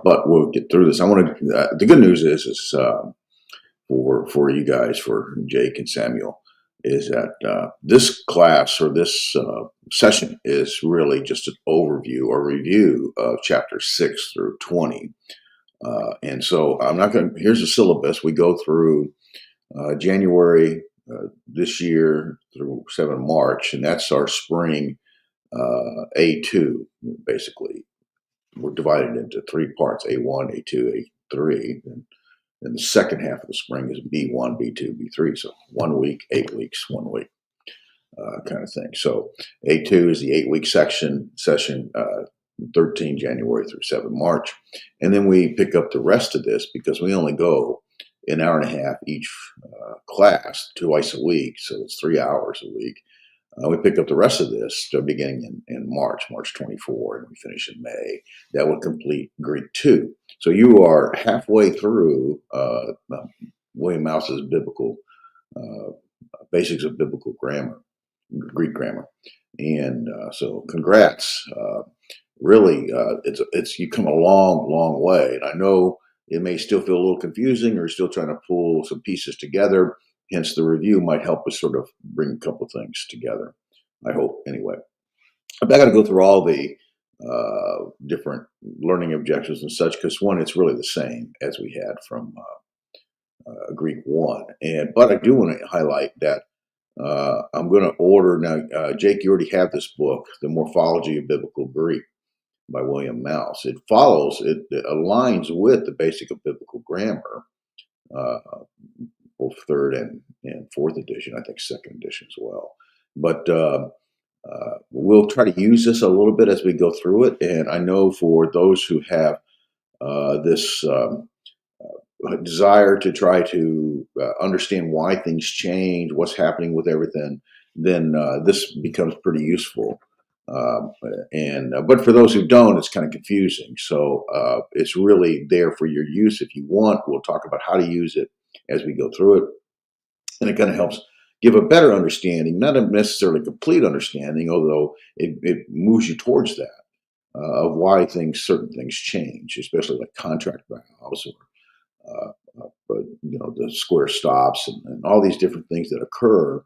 but we'll get through this. I want to. The good news is for you guys, for Jake and Samuel, is that this class or this session is really just an overview or review of chapters 6 through 20. And so I'm not going to, here's the syllabus. We go through January this year through 7 March, and that's our spring A2, basically. We're divided into 3 parts, A1, A2, A3. And the second half of the spring is B1, B2, B3. So 1 week, 8 weeks, 1 week kind of thing. So A2 is the 8-week session, 13 January through 7 March. And then we pick up the rest of this because we only go an hour and a half each class, twice a week. So it's 3 hours a week. We pick up the rest of this beginning in March 24, and we finish in May. That would complete Greek 2. So you are halfway through William Mouse's biblical basics of biblical grammar, Greek grammar, and so congrats. Really, it's you come a long way, and I know it may still feel a little confusing, or still trying to pull some pieces together. Hence, the review might help us sort of bring a couple things together. I hope, anyway. I'm not going to go through all the different learning objectives and such, because one, it's really the same as we had from Greek 1. But I do want to highlight that I'm going to order now. Jake, you already have this book, The Morphology of Biblical Greek by William Mouse. It aligns with the basic of biblical grammar. Both 3rd and 4th edition, I think 2nd edition as well. But we'll try to use this a little bit as we go through it. And I know for those who have this desire to try to understand why things change, what's happening with everything, then this becomes pretty useful. But for those who don't, it's kind of confusing. So it's really there for your use if you want. We'll talk about how to use it as we go through it. And it kind of helps give a better understanding, not a necessarily complete understanding, although it moves you towards that, of why certain things change, especially like contract vows or the square stops and all these different things that occur.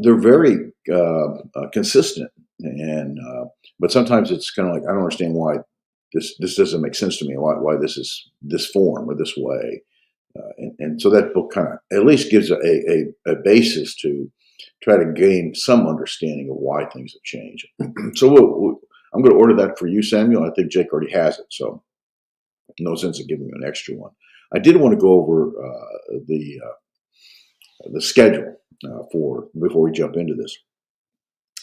They're very consistent, but sometimes it's kind of like, I don't understand why this doesn't make sense to me, why this is this form or this way. And so that book kind of at least gives a basis to try to gain some understanding of why things have changed. So I'm going to order that for you, Samuel. I think Jake already has it, so no sense in giving you an extra one. I did want to go over the schedule before we jump into this.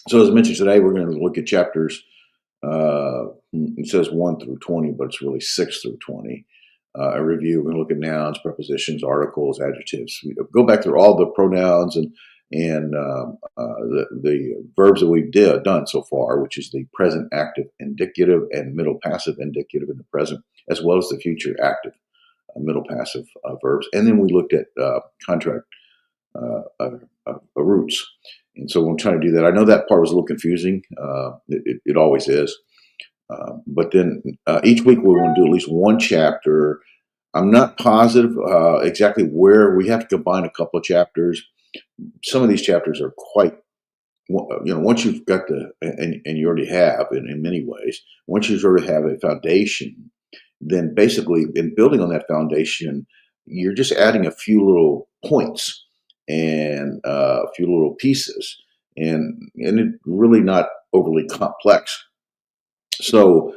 So as I mentioned today, we're going to look at chapters. It says 1 through 20, but it's really 6 through 20. A review. We're going to look at nouns, prepositions, articles, adjectives. We go back through all the pronouns and the verbs that we've done so far, which is the present active indicative and middle passive indicative in the present, as well as the future active middle passive verbs. And then we looked at contract roots. And so I'm trying to do that. I know that part was a little confusing. It always is. But then each week we want to do at least one chapter. I'm not positive exactly where. We have to combine a couple of chapters. Some of these chapters are quite, once you've got and you already have in many ways, once you sort of have a foundation, then basically in building on that foundation, you're just adding a few little points and a few little pieces, and it's really not overly complex. So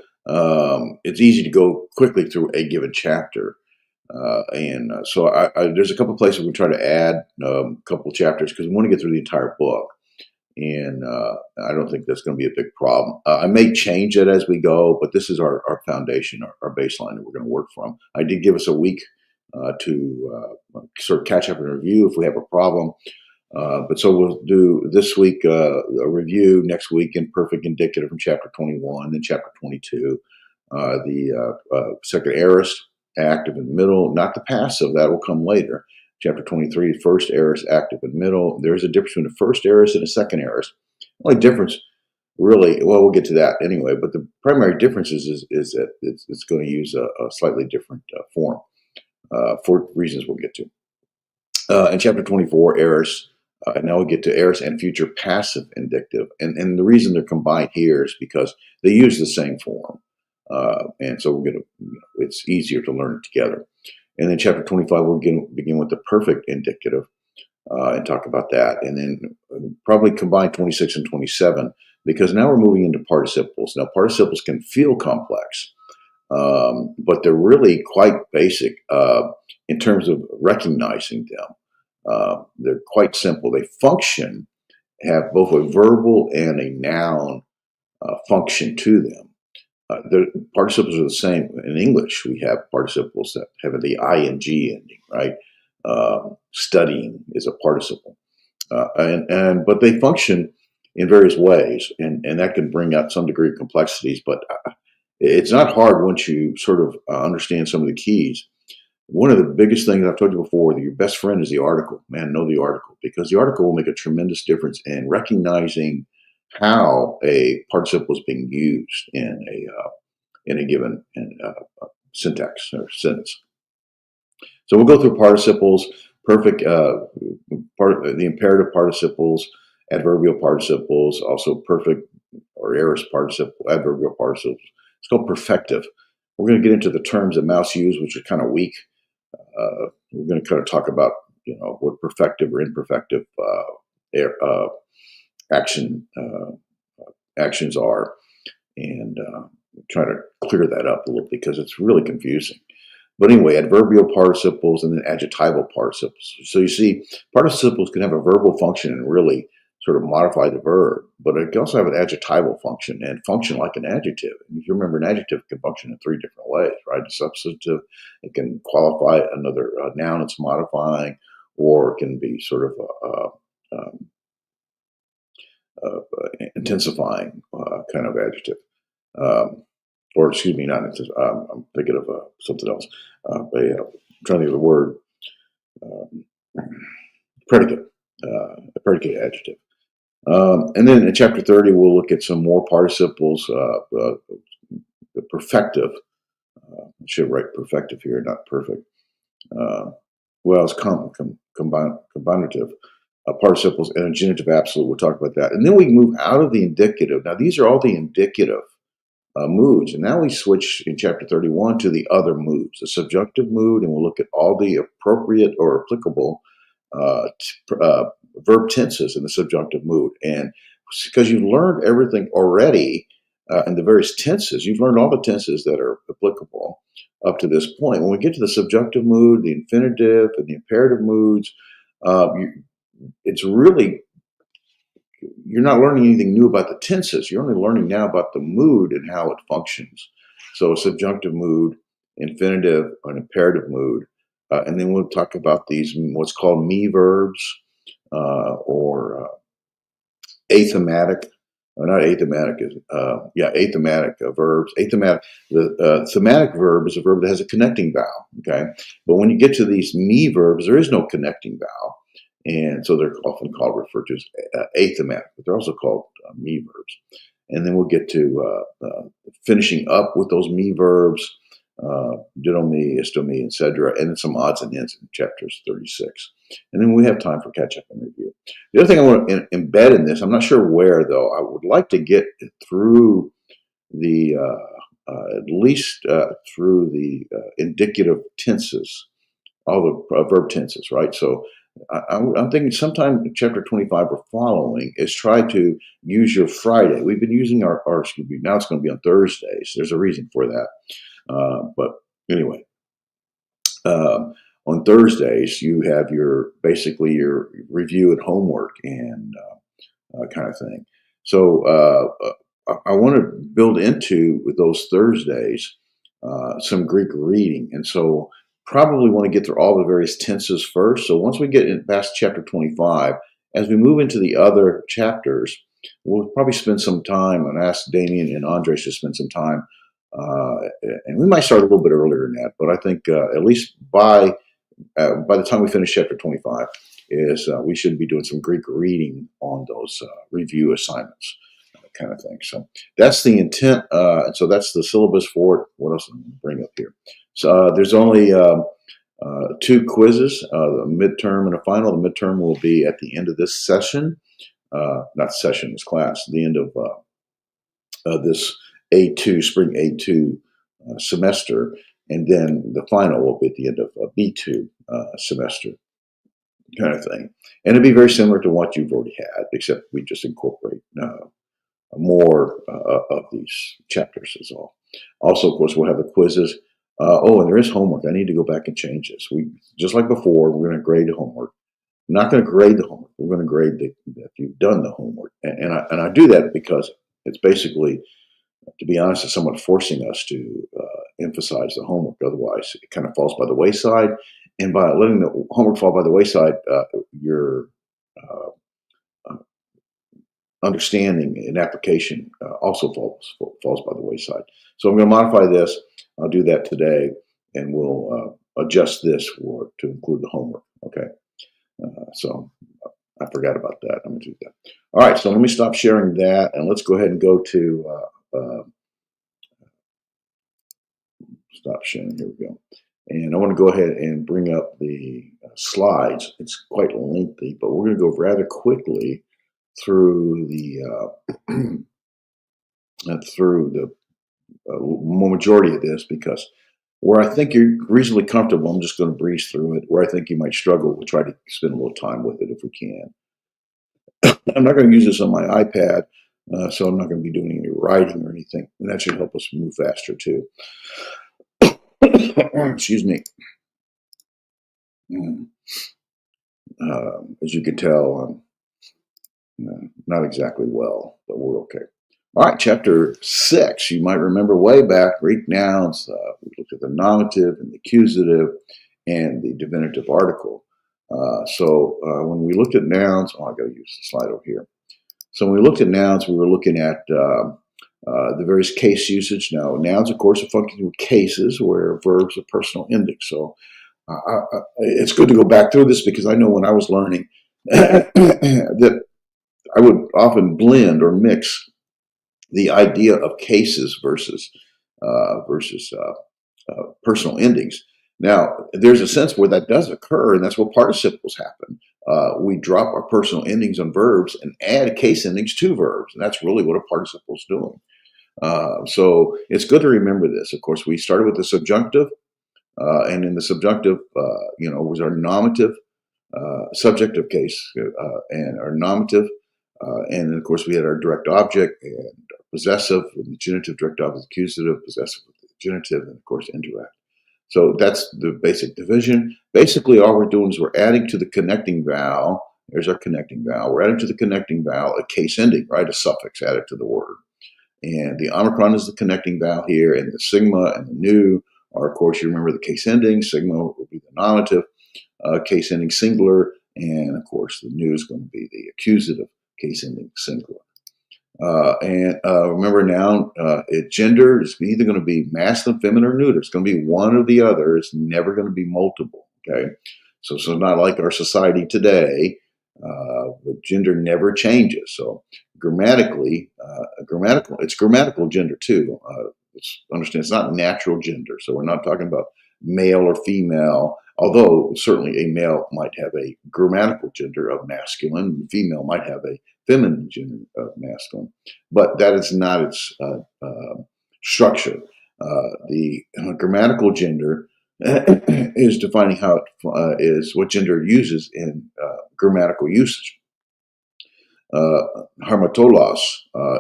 it's easy to go quickly through a given chapter. So there's a couple places we try to add a couple chapters because we want to get through the entire book. And I don't think that's going to be a big problem. I may change it as we go, but this is our foundation, our baseline that we're going to work from. I did give us a week to sort of catch up and review if we have a problem. But so we'll do this week a review, next week imperfect indicative from chapter 21, then chapter 22, the second aorist, active in the middle, not the passive, that will come later. Chapter 23, first aorist, active in the middle. There's a difference between a first aorist and a second aorist. The only difference really, well, we'll get to that anyway. But the primary difference is that it's going to use a slightly different form for reasons we'll get to. In chapter 24, aorist. Now we get to aorist and future passive indicative. And the reason they're combined here is because they use the same form. And so we're going to, it's easier to learn it together. And then chapter 25, we'll begin with the perfect indicative and talk about that. And then probably combine 26 and 27 because now we're moving into participles. Now, participles can feel complex, but they're really quite basic in terms of recognizing them. They're quite simple. They function, have both a verbal and a noun function to them. The participles are the same. In English, we have participles that have the ing ending, right? Studying is a participle. But they function in various ways, and that can bring out some degree of complexities, but it's not hard once you sort of understand some of the keys. One of the biggest things I've told you before, that your best friend is the article. Man, know the article, because the article will make a tremendous difference in recognizing how a participle is being used in a given syntax or sentence. So we'll go through participles, perfect, the imperative participles, adverbial participles, also perfect or aorist participle, adverbial participles. It's called perfective. We're going to get into the terms that Mouse used, which are kind of weak. We're going to kind of talk about, what perfective or imperfective actions are, and try to clear that up a little because it's really confusing. But anyway, adverbial participles and then adjectival participles. So you see, participles can have a verbal function and really sort of modify the verb, but it can also have an adjectival function and function like an adjective. And if you remember, an adjective can function in three different ways, right? A substantive, it can qualify another noun it's modifying, or it can be sort of intensifying kind of adjective. Or excuse me, not I'm thinking of something else. I'm trying to think of the word predicate, a predicate adjective. And then in chapter 30, we'll look at some more participles. The perfective. I should write perfective here, not perfect. Well, it's combinative. Participles and a genitive absolute. We'll talk about that. And then we move out of the indicative. Now, these are all the indicative moods. And now we switch in chapter 31 to the other moods, the subjunctive mood, and we'll look at all the appropriate or applicable verb tenses in the subjunctive mood. And because you've learned everything already in the various tenses, you've learned all the tenses that are applicable up to this point. When we get to the subjunctive mood, the infinitive, and the imperative moods, it's really, you're not learning anything new about the tenses. You're only learning now about the mood and how it functions. So a subjunctive mood, infinitive, an imperative mood. And then we'll talk about these, what's called me verbs, or athematic. Not athematic, athematic verbs. Athematic, the thematic verb is a verb that has a connecting vowel, okay? But when you get to these me verbs, there is no connecting vowel. And so they're often referred to as athematic, but they're also called me verbs. And then we'll get to finishing up with those me verbs, ditto me, isto me, etc., and then some odds and ends in chapters 36. And then we have time for catch-up and review. The other thing I want to embed in this, I'm not sure where, though, I would like to get through the, at least through the indicative tenses, all the verb tenses, right? So I'm thinking sometime in chapter 25 or following is try to use your Friday. We've been using now it's going to be on Thursdays. There's a reason for that. But anyway, on Thursdays, you have basically your review and homework and kind of thing. So I want to build into those Thursdays some Greek reading. And so probably want to get through all the various tenses first. So once we get past chapter 25, as we move into the other chapters, we'll probably spend some time and ask Damien and Andres to spend some time. And we might start a little bit earlier than that, but I think at least by the time we finish chapter 25, we should be doing some Greek reading on those review assignments. kind of thing. So that's the intent. And so that's the syllabus for it. What else am I going to bring up here? So there's only 2 quizzes, a midterm and a final. The midterm will be at the end of this session, not session, this class, the end of this A2, spring A2 semester. And then the final will be at the end of B2 semester, kind of thing. And it'll be very similar to what you've already had, except we just incorporate more of these chapters is all. Also, of course, we'll have the quizzes. And there is homework. I need to go back and change this. Just like before, we're going to grade the homework. I'm not going to grade the homework. We're going to grade if you've done the homework. And I do that because it's basically, to be honest, it's somewhat forcing us to emphasize the homework. Otherwise, it kind of falls by the wayside. And by letting the homework fall by the wayside, your understanding and application also falls by the wayside. So I'm going to modify this. I'll do that today, and we'll adjust this to include the homework. Okay. So I forgot about that. I'm going to do that. All right. So let me stop sharing that, and let's go ahead and go to stop sharing. Here we go. And I want to go ahead and bring up the slides. It's quite lengthy, but we're going to go rather quickly through the majority of this, because where I think you're reasonably comfortable, I'm just going to breeze through it. Where I think you might struggle, we'll try to spend a little time with it if we can. I'm not going to use this on my iPad, so I'm not going to be doing any writing or anything, and that should help us move faster too. Excuse me. As you can tell, I'm not exactly well, but we're okay. All right, chapter 6. You might remember way back, Greek nouns. We looked at the nominative and the accusative and the definitive article. So when we looked at nouns, I got to use the slide over here. So when we looked at nouns, we were looking at the various case usage. Now, nouns, of course, are functioning with cases where verbs are personal endings. So it's good to go back through this, because I know when I was learning that I would often blend or mix the idea of cases versus personal endings. Now, there's a sense where that does occur, and that's where participles happen. We drop our personal endings on verbs and add case endings to verbs, and that's really what a participle is doing. So it's good to remember this. Of course, we started with the subjunctive, and in the subjunctive, was our nominative, subjective case, and our nominative. And then, of course, we had our direct object and possessive with the genitive, direct object, accusative, possessive with the genitive, and, of course, indirect. So that's the basic division. Basically, all we're doing is we're adding to the connecting vowel. There's our connecting vowel. We're adding to the connecting vowel a case ending, right? A suffix added to the word. And the omicron is the connecting vowel here, and the sigma and the nu are, of course, you remember the case ending. Sigma will be the nominative, case ending singular, and, of course, the nu is going to be the accusative, case ending singular. Remember now, gender is either going to be masculine, feminine, or neuter. It's going to be one or the other. It's never going to be multiple. Okay, so not like our society today, but gender never changes. So grammatically, it's grammatical gender too. Understand, it's not natural gender. So we're not talking about male or female. Although certainly a male might have a grammatical gender of masculine, and a female might have a feminine gender of masculine, but that is not its structure. The grammatical gender is defining how it is, what gender it uses in grammatical usage. Harmatolos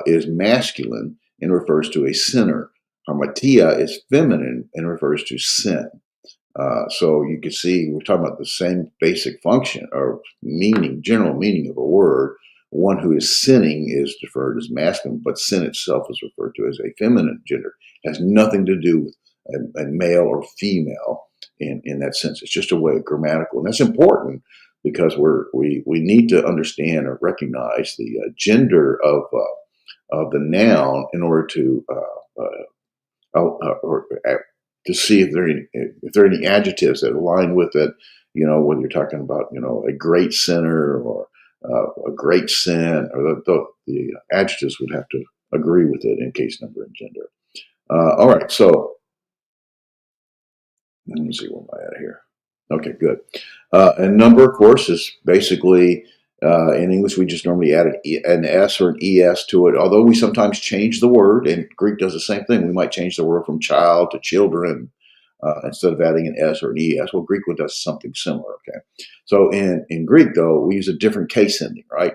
is masculine and refers to a sinner. Harmatia is feminine and refers to sin. So you can see we're talking about the same basic function or meaning, general meaning of a word. One who is sinning is referred as masculine, but sin itself is referred to as a feminine gender. It has nothing to do with a male or female in that sense. It's just a way of grammatical. And that's important because we need to understand or recognize the gender of the noun in order to to see if there are any adjectives that align with it, whether you're talking about, a great sinner or a great sin, or the adjectives would have to agree with it in case, number, and gender. All right, so let me see where am I at here. Okay, good. And number, of course, is basically in English we just normally add an S or an ES to it. Although we sometimes change the word, and Greek does the same thing. We might change the word from child to children instead of adding an S or an ES. Well, Greek does something similar. Okay, so in Greek though we use a different case ending, right?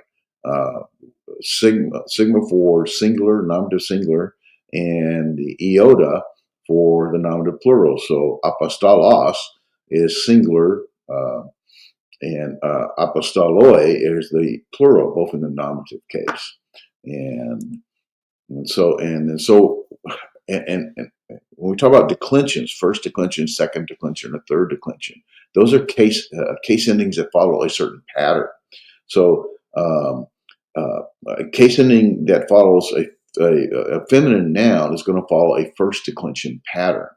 Sigma for singular, nominative singular, and the iota for the nominative plural. So apostolos is singular, and apostoloi is the plural, both in the nominative case. And when we talk about declensions, first declension, second declension, or third declension, those are case endings that follow a certain pattern. So a case ending that follows a feminine noun is going to follow a first declension pattern.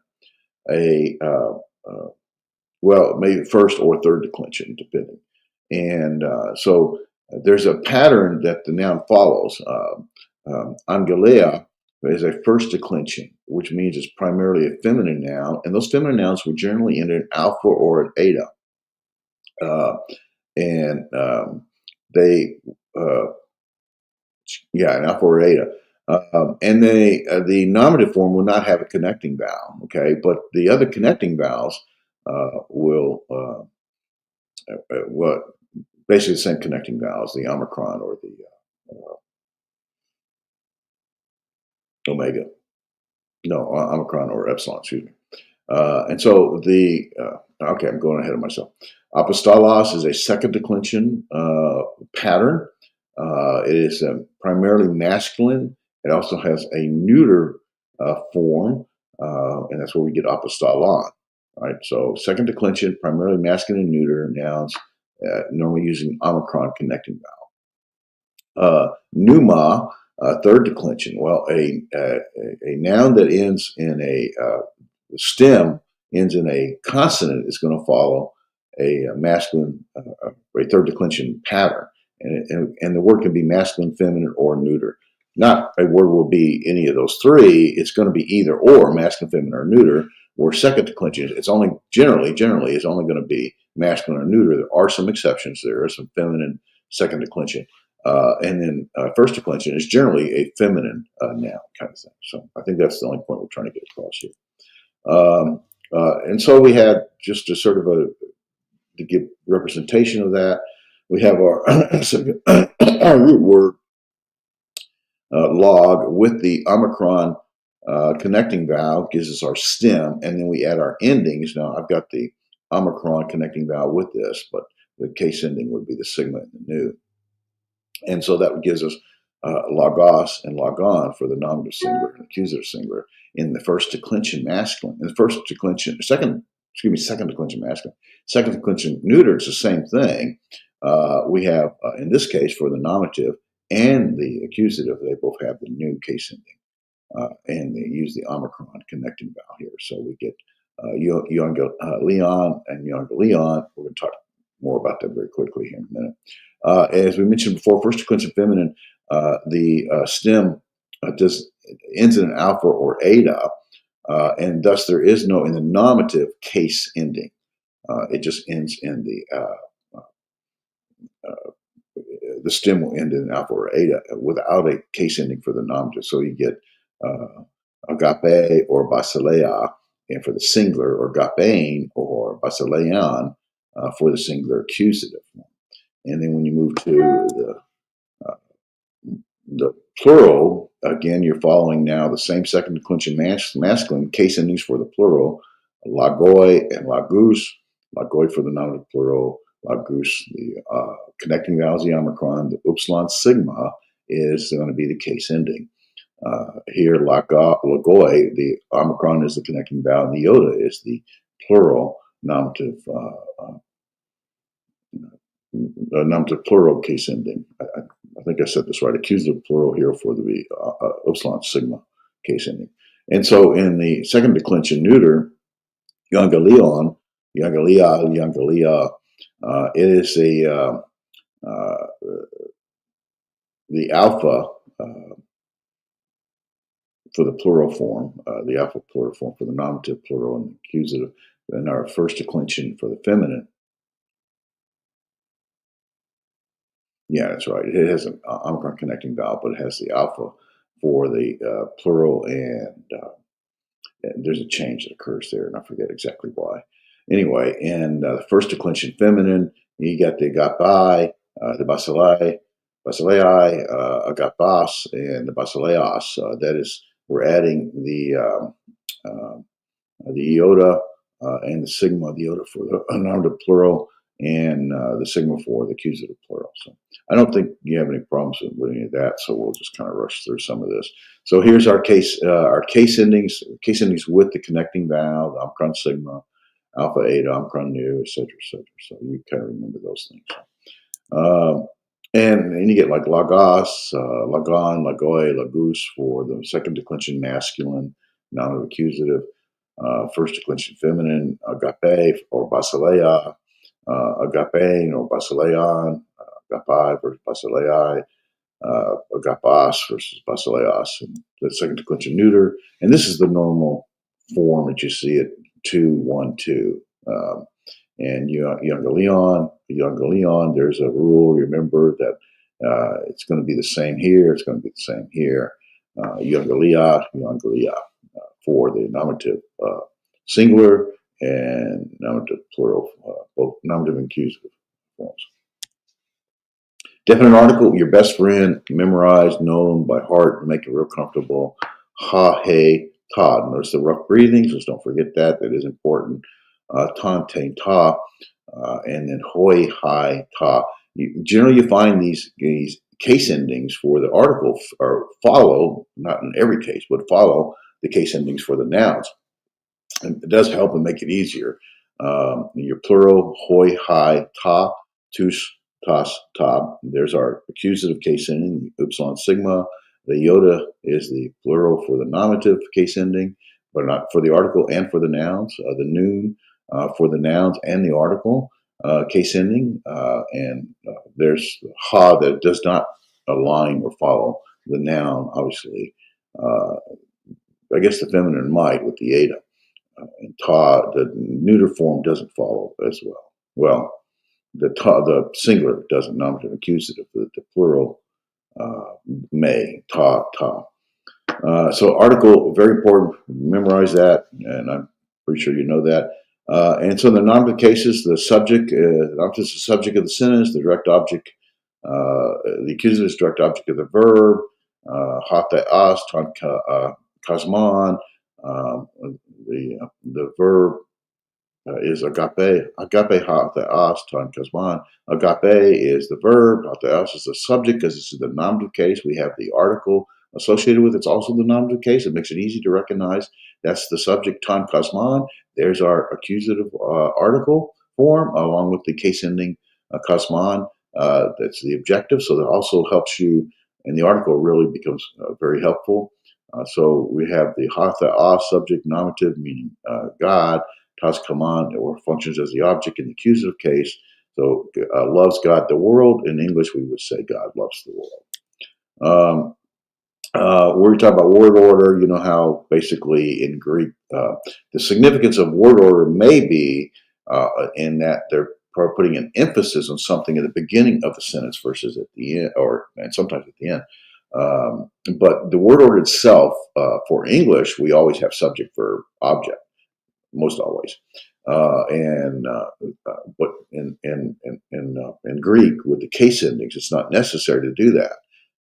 Well, maybe first or third declension, depending. And so there's a pattern that the noun follows. Angelea is a first declension, which means it's primarily a feminine noun, and those feminine nouns will generally end in alpha or an eta. An alpha or eta. And the nominative form will not have a connecting vowel, okay? But the other connecting vowels will basically the same connecting vowels, the omicron or the omega. No, omicron or epsilon, excuse me. And so okay, I'm going ahead of myself. Apostolos is a second declension pattern. It is primarily masculine. It also has a neuter form, and that's where we get apostolon. Right. So second declension, primarily masculine and neuter nouns, normally using omicron connecting vowel. Pneuma, third declension. Well, a noun that ends in a stem ends in a consonant is going to follow a masculine, a third declension pattern. And the word can be masculine, feminine, or neuter. Not a word will be any of those three. It's going to be either or, masculine, feminine, or neuter. Or second declension, it's only generally is only going to be masculine or neuter. There are some exceptions. There are some feminine second declension. And then first declension is generally a feminine noun kind of thing. So I think that's the only point we're trying to get across here. And so we had just a sort of to give representation of that, we have our, our root word log with the omicron connecting vowel gives us our stem, and then we add our endings. Now I've got the omicron connecting vowel with this, but the case ending would be the sigma and the nu. And so that gives us logos and logon for the nominative singular and accusative singular in the first declension masculine. In the second declension masculine. Second declension neuter, it's the same thing. We have, in this case, for the nominative and the accusative, they both have the nu case ending. And they use the omicron connecting vowel here. So we get Leon and Leon. We're going to talk more about that very quickly here in a minute. As we mentioned before, first declension feminine, the stem ends in an alpha or eta, and thus there is no, in the nominative, case ending. It just ends in the stem will end in an alpha or eta without a case ending for the nominative. So you get agape or basileia, and for the singular, or agapein or basileian for the singular accusative. And then when you move to the plural, again, you're following now the same second declension masculine case endings for the plural, lagoi and lagus, lagoi for the nominative plural, lagus, the connecting vowels, the omicron, the upsilon sigma is going to be the case ending. Here, lagoi, the omicron is the connecting vowel, and the iota is the plural nominative plural case ending. I think I said this right. Accusative plural here for the upsilon sigma case ending. And so in the second declension neuter, youngaleon, youngalea, it is the alpha for the plural form, the alpha plural form for the nominative plural and the accusative, and our first declension for the feminine. Yeah, that's right. It has an omicron connecting vowel, but it has the alpha for the plural, and there's a change that occurs there, and I forget exactly why. Anyway, and the first declension feminine, you got the agapai, the basileai, agapos, and the basileos. That is, we're adding the iota and the sigma, the iota for the nominative plural, and the sigma for the accusative plural. So I don't think you have any problems with any of that. So we'll just kind of rush through some of this. So here's our case endings with the connecting vowel, the omicron sigma, alpha, eta, omicron nu, etc., etc. So you kind of remember those things. And you get like lagos, lagon, lagoi, lagus for the second declension masculine, nominative accusative. First declension feminine, agape or basileia, agapein or basileion, agapai versus basileia, agapos versus basileos, and the second declension neuter. And this is the normal form that you see it 2, 1, 2. And younger Leon, there's a rule. Remember that it's going to be the same here. It's going to be the same here. Younger Leah, for the nominative singular and nominative plural, both nominative and accusative forms. Definite article, your best friend, memorized, known by heart, make it real comfortable. Ha, hey, ta. Notice the rough breathings, just don't forget that. That is important. Ton, tain, ta. And then hoi, hi, ta. Generally, you find these case endings for the article or follow, not in every case, but follow the case endings for the nouns. And it does help and make it easier. Your plural, hoi, hi, ta, tus, tas, ta. There's our accusative case ending, the upsilon sigma. The iota is the plural for the nominative case ending, but not for the article and for the nouns. The noon for the nouns and the article case ending. And there's ha that does not align or follow the noun, obviously. I guess the feminine might with the eta. And ta, the neuter form doesn't follow as well. Well, the singular doesn't, nominative accusative. The plural may, ta. So article, very important. Memorize that, and I'm pretty sure you know that. And so in the nominative cases, the subject, is the subject of the sentence, the direct object, the accusative is direct object of the verb, hata as, tan kasman, the verb is agape hata as, tan kasman. Agape is the verb, hata as is the subject, because this is the nominative case. We have the article associated with it. It's also the nominative case. It makes it easy to recognize that's the subject, tan kasman. There's our accusative article form, along with the case ending kasman. That's the objective. So that also helps you, and the article really becomes very helpful. So we have the hatha a subject nominative, meaning God, tas kaman, or functions as the object in the accusative case. So loves God the world. In English, we would say God loves the world. We're talking about word order. You know how basically in Greek, the significance of word order may be in that they're putting an emphasis on something at the beginning of the sentence versus at the end, and sometimes at the end. But the word order itself, for English, we always have subject, verb, object, most always. But in Greek, with the case endings, it's not necessary to do that.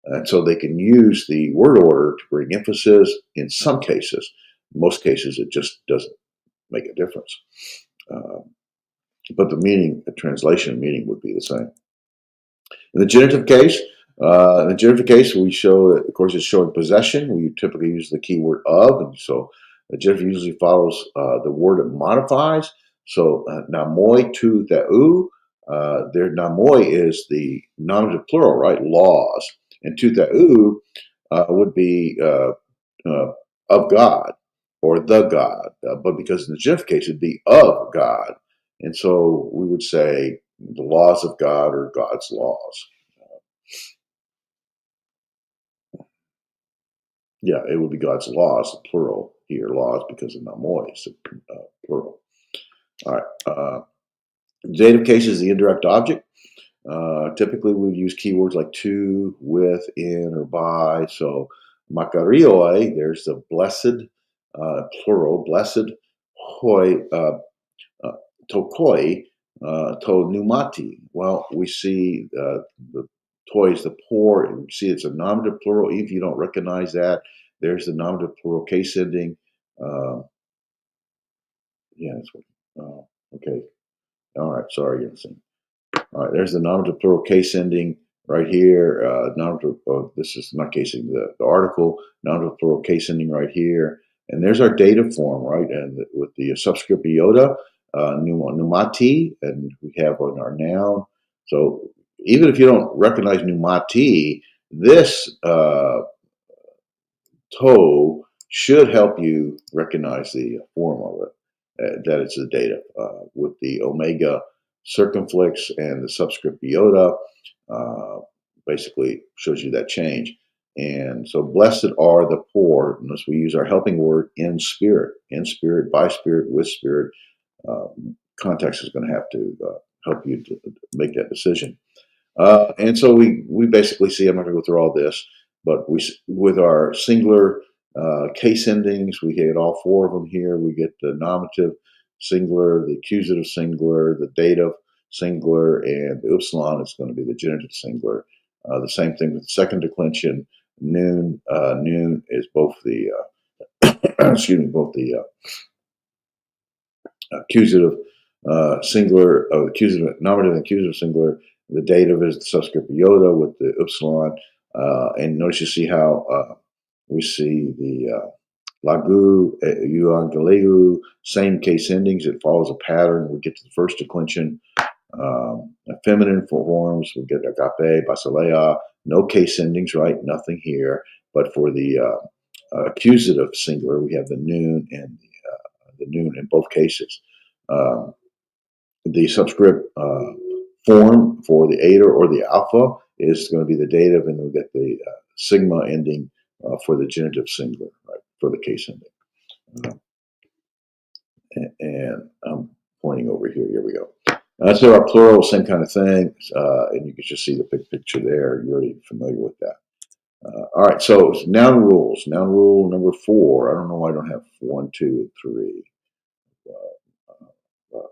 And so they can use the word order to bring emphasis in some cases. In most cases, it just doesn't make a difference. But the translation meaning would be the same. In the genitive case, we show that, of course, it's showing possession. We typically use the keyword of, and so the genitive usually follows the word it modifies. So namoi tu the'u, there namoi is the nominative plural, right? Laws, and tu the'u would be of God or the God, but because in the genitive case it'd be of God, and so we would say the laws of God or God's laws. Yeah, it would be God's laws, plural here, laws because of namois, plural. All right. Dative case is the indirect object. Typically, we use keywords like to, with, in, or by. So, makarioi, there's the blessed, plural, blessed, hoi, tokoi, to pneumati. Well, we see the toi is the poor. We see it's a nominative plural. Even if you don't recognize that, there's the nominative plural case ending. Yeah, that's what. Okay. All right. Sorry, Jensen. All right. There's the nominative plural case ending right here. Nominative. This is not case ending. The article nominative plural case ending right here. And there's our dative form, right? And with the subscript iota, pneumati, and we have on our noun. So even if you don't recognize pneumati, this toe should help you recognize the form of it, that it's the dative. With the omega circumflex and the subscript iota, basically shows you that change. And so blessed are the poor, unless we use our helping word in spirit, by spirit, with spirit. Context is going to have to help you to make that decision. And so we basically see, I'm not going to go through all this, but with our singular case endings, we get all four of them here. We get the nominative singular, the accusative singular, the dative singular, and the upsilon is going to be the genitive singular. The same thing with the second declension. Noon is both the excuse me, both the accusative singular, accusative, nominative and accusative singular. The dative is the subscript iota with the upsilon. And notice you see how we see the lagu, yuan, galegu, same case endings. It follows a pattern. We get to the first declension. Feminine forms, we get agape, basileia, no case endings, right? Nothing here. But for the accusative singular, we have the noon and the noon in both cases. The subscript form for the eta or the alpha is going to be the dative, and we'll get the sigma ending for the genitive singular, right, for the case ending. And I'm pointing over here. Here we go. So our plural, same kind of thing, and you can just see the big picture there. You're already familiar with that. All right, so noun rules. Noun rule number 4. I don't know why I don't have 1, 2, 3.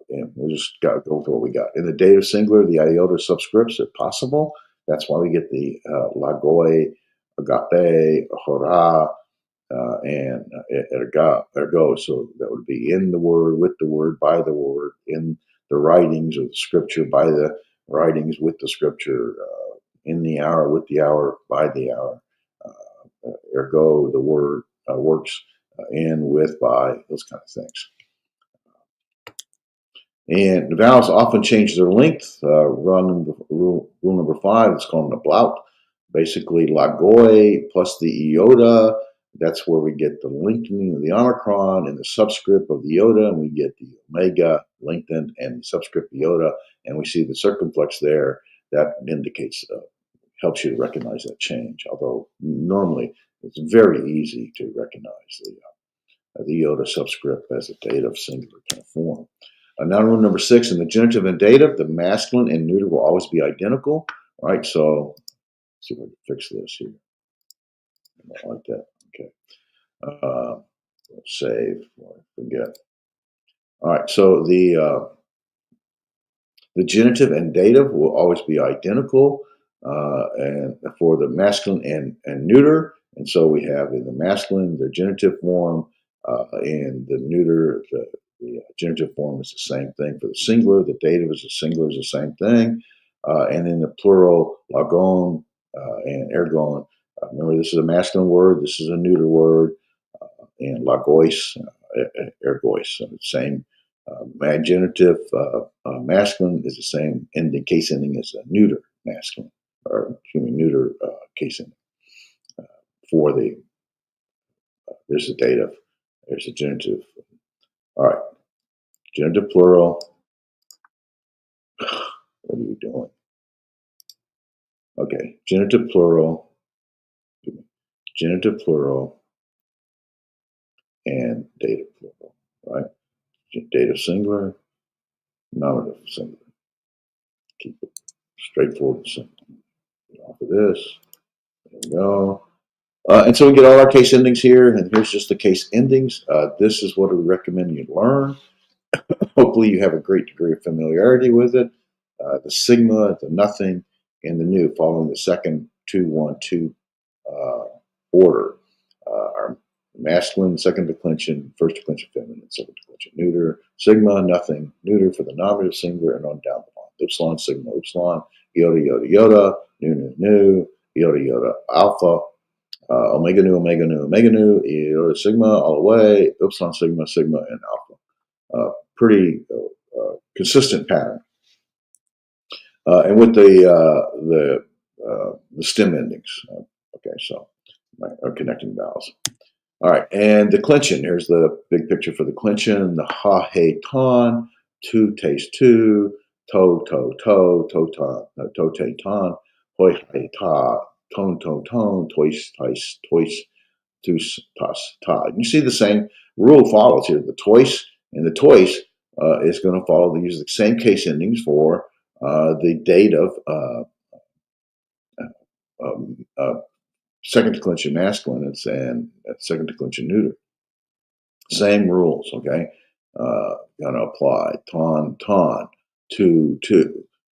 And we'll just go with what we got. In the dative singular, the iota subscripts, if possible. That's why we get the lagoi, agape, hora, and ergo. So that would be in the word, with the word, by the word, in the writings of the scripture, by the writings, with the scripture, in the hour, with the hour, by the hour. Ergo, the word works in, with, by, those kind of things. And the vowels often change their length. Rule number 5, it's called an ablaut. Basically, lagoi plus the iota. That's where we get the lengthening of the omicron and the subscript of the iota, and we get the omega lengthened and the subscript iota, and we see the circumflex there. That indicates, helps you to recognize that change. Although normally it's very easy to recognize the iota subscript as a dative singular kind of form. Noun rule number 6, in the genitive and dative, the masculine and neuter will always be identical. All right, so let's see if I can fix this here. Not like that. Okay. Save before I forget. All right, so the genitive and dative will always be identical, and for the masculine and neuter. And so we have in the masculine the genitive form, and the neuter the genitive form is the same thing. For the singular, the dative is the singular is the same thing, and then the plural lagon and ergon. Remember, this is a masculine word. This is a neuter word, and lagois, ergois. So the same. Genitive masculine is the same ending, case ending as a neuter masculine, or neuter case ending. For the there's the dative, there's the genitive. All right, genitive plural. you doing? Okay, genitive plural, and dative plural, right? Dative singular, nominative singular. Keep it straightforward and simple. Get off of this. There we go. And so we get all our case endings here, and here's just the case endings. This is what we recommend you learn. Hopefully you have a great degree of familiarity with it. The sigma, the nothing, and the new following the second 2-1-2 order. Our masculine, second declension, first declension feminine, second declension neuter, sigma, nothing, neuter for the nominative singular, and on down the line. Upsilon, sigma, upsilon, iota, iota, iota, nu, iota, iota, alpha, omega nu, iota, sigma, all the way, upsilon, sigma, sigma, and alpha. Pretty consistent pattern. And with the stem endings. Okay, so our connecting vowels. All right, and the clension. Here's the big picture for the clension. The ha, he, ton, tu, taste, tu, to, te, ton, hoi, he, ta, ton, tois, tais, tois, tus, tas, ta. You see the same rule follows here. The tois and the tois is going to follow. They use the same case endings for the dative second declension masculine and second declension neuter. Same rules, okay? Gonna apply ton, to,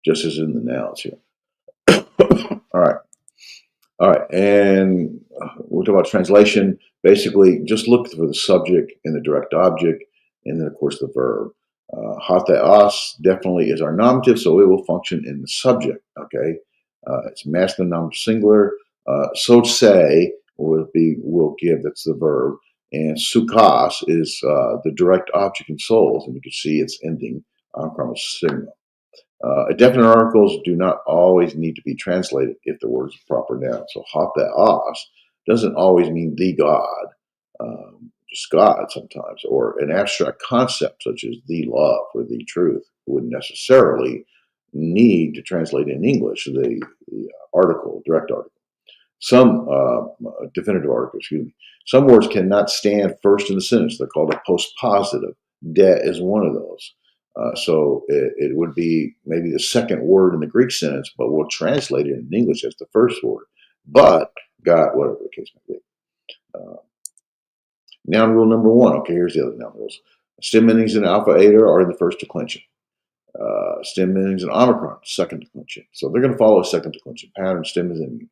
just as in the nouns here. All right, and we'll talk about translation. Basically, just look for the subject and the direct object, and then of course the verb. Hatheos definitely is our nominative, so it will function in the subject. Okay, it's masculine nominative singular. So say will give, that's the verb, and sukas is the direct object in souls, and you can see it's ending from a sigma. Definite articles do not always need to be translated if the word is a proper noun. So hatheos doesn't always mean the God, just God sometimes, or an abstract concept such as the love or the truth wouldn't necessarily need to translate in English the article, direct article. Some definitive articles, excuse me. Some words cannot stand first in the sentence. They're called a postpositive. De is one of those. So it would be maybe the second word in the Greek sentence, but we'll translate it in English as the first word. But God, whatever the case may be. Noun rule number 1. Okay, here's the other noun rules. Stem endings in alpha, eta are in the first declension. Stem endings in omicron, second declension. So they're going to follow a second declension pattern. Stem is in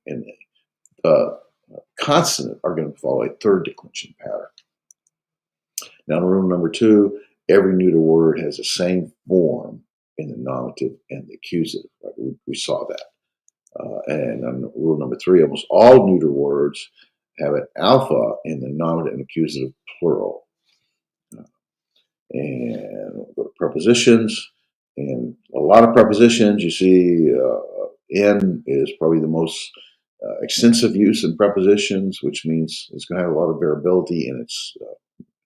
consonant are going to follow a third declension pattern. Now, rule number 2, every neuter word has the same form in the nominative and the accusative. Right? We saw that. And on rule number 3, almost all neuter words have an alpha in the nominative and accusative plural. And we'll go to prepositions. And a lot of prepositions, you see, in is probably the most extensive use in prepositions, which means it's going to have a lot of variability in its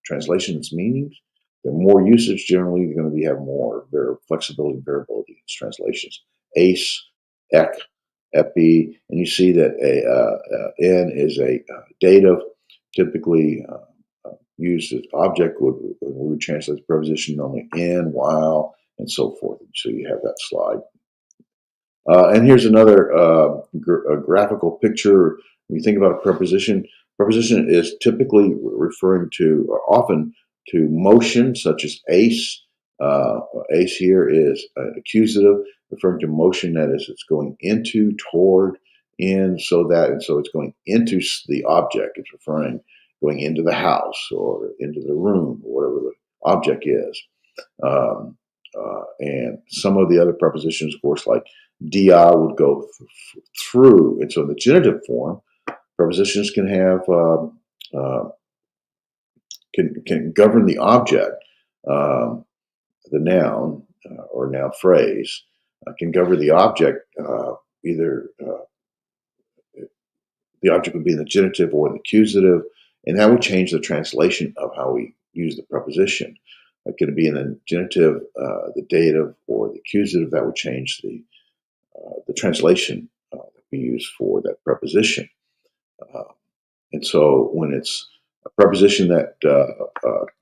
translation, its meanings. The more usage, generally, you're going to have more flexibility and variability in its translations. Ace, ek, epi, and you see that in is a dative, typically used as object when we would translate the preposition normally in, while, and so forth. So you have that slide. And here's another graphical picture. When you think about a preposition is typically referring to, or often to, motion, such as ace. Ace here is accusative, referring to motion, that is, it's going into, toward, in, so that, and so it's going into the object. It's referring going into the house or into the room, or whatever the object is. And some of the other prepositions, of course, like dia would go through. And so in the genitive form, prepositions can have can govern the object, the noun or noun phrase can govern the object. Either the object would be in the genitive or the accusative, and that would change the translation of how we use the preposition. Could it be in the genitive, the dative, or the accusative? That would change the the translation that we use for that preposition. And so when it's a preposition that,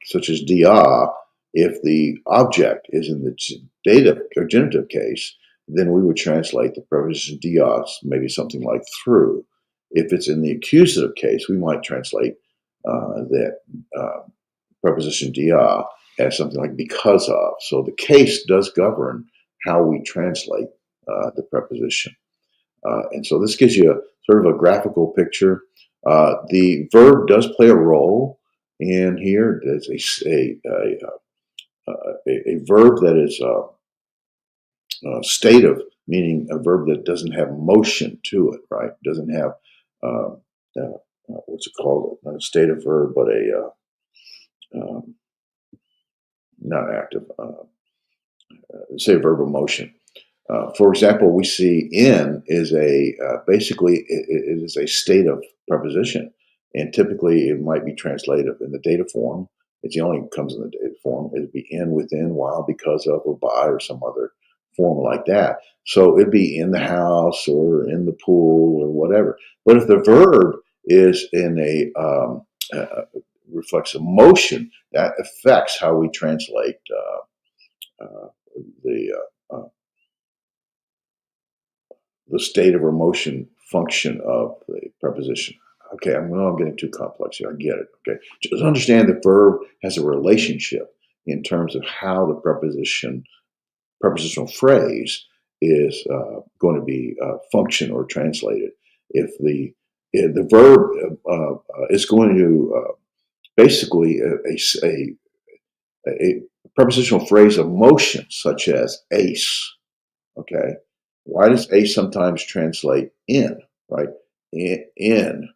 such as dia, if the object is in the dative or genitive case, then we would translate the preposition dia maybe something like through. If it's in the accusative case, we might translate that preposition dia as something like because of. So the case does govern how we translate the preposition. And so this gives you sort of a graphical picture. The verb does play a role in here. There's a verb that is stative, meaning a verb that doesn't have motion to it, right? Doesn't have, what's it called? Not a stative verb, but a, not active, say a verb of motion. For example, we see in is a basically it is a state of preposition, and typically it might be translative in the dative form. It's the only comes in the dative form. It'd be in, within, while, because of, or by, or some other form like that. So it'd be in the house or in the pool or whatever. But if the verb is in reflects emotion, that affects how we translate the state of emotion function of the preposition. Okay, I'm getting too complex here. I get it. Okay, just understand the verb has a relationship in terms of how the prepositional phrase is going to be function or translated. If the verb is going to basically a prepositional phrase of motion, such as ace. Okay, why does ace sometimes translate in, right? In